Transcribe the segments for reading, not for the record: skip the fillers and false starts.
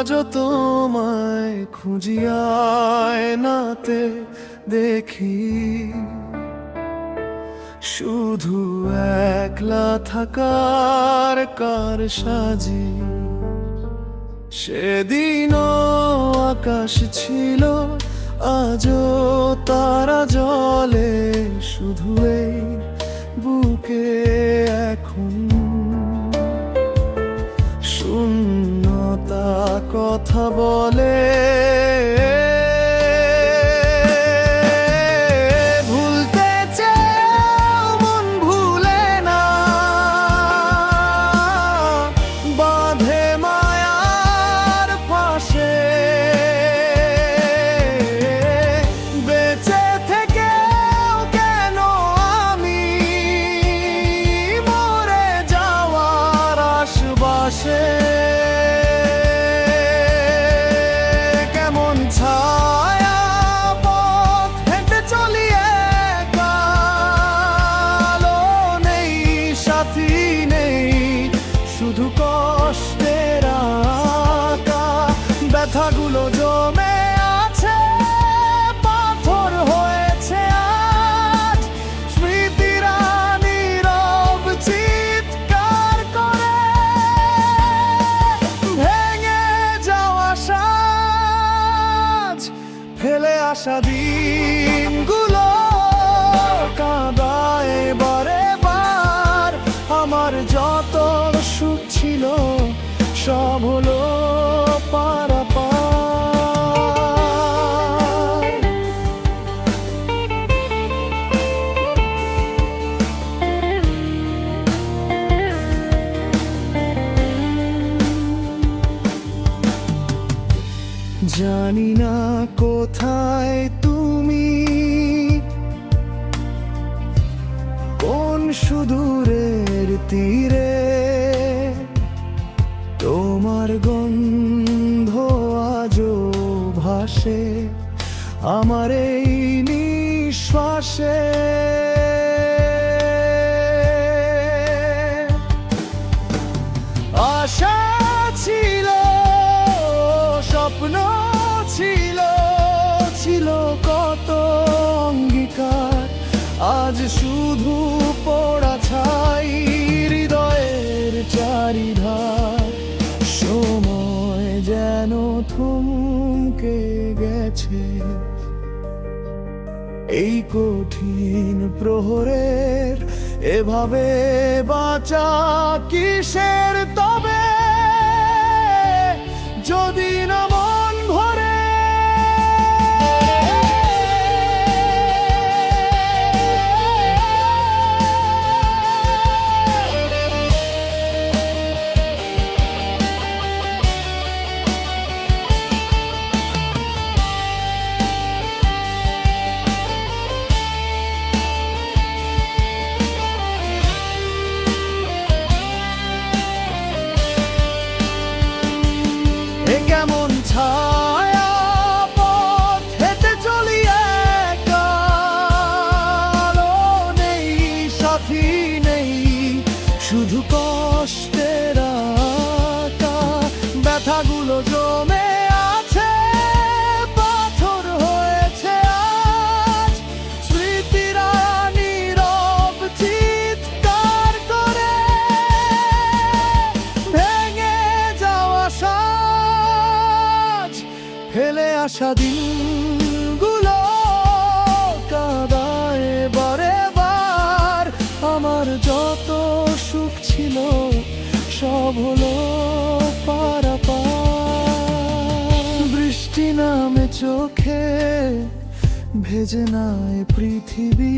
আজও তোমায় খুঁজি আয়নাতে দেখি, শুধু একলা থাকার কার সাজি। সেদিনও আকাশ ছিল, আজও তারা জলে, শুধু এই বুকে এখন শূন্যতা কথা বলে। ভুলতে চেয়েও মন ভুলে না, বাঁধে মায়ার পাশে। বেঁচে থেকেও কেন আমি মরে যাওয়ার আশপাশে। কেমন ছায়া পথ হেঁটে চলি একা, আলো নেই, সাথী নেই, শুধু কষ্টের আঁকা। ব্যথাগুলো জমে আছে, পাথর হয়েছে আজ। স্মৃতিরা নীরব চিৎকার করে, ভেঙে যাওয়া সাজ, ফেলে আসা দিনগুলো কাঁদায় বারে বার। আমার যত সুখ ছিল সব হলো পারাপার। জানি না কোথায় তুমি, কোন সুদূরের তীরে। তোমার গন্ধ আজও ভাসে আমার এই নিঃশ্বাসে। আশা ছিল, স্বপ্ন ছিল, ছিল কত অঙ্গীকার, আজ শুধু পোড়া ছাই হৃদয়ের চারিধার। সময় যেন থমকে গেছে এই কঠিন প্রহরের। এভাবে বাঁচা কিসের তবে, যদি না মন ভরে। কেমন ছায়া পথ হেঁটে চলি একা, আলো নেই, সাথী নেই, শুধু কষ্টের আঁকা। ব্যথাগুলো জমে আছে, পাথর হয়েছে আজ। স্মৃতিরা নীরব চিৎকার করে, ভেঙে যাওয়া সাজ, ফেলে আসা দিনগুলো কাঁদায় বারে বার। আমার যত সুখ ছিল সব হলো পারাপার। বৃষ্টি নামে চোখে, ভেজে নাই পৃথিবী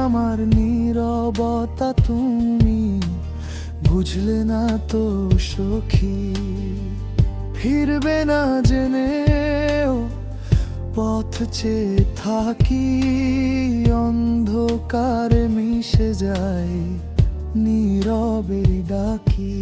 আমার নীরবতা। তুমি বুঝলে না তো সখী, ফিরবে না জেনেও পথ চেয়ে থাকি। অন্ধকারে মিশে যায় নীরবের ডাকি।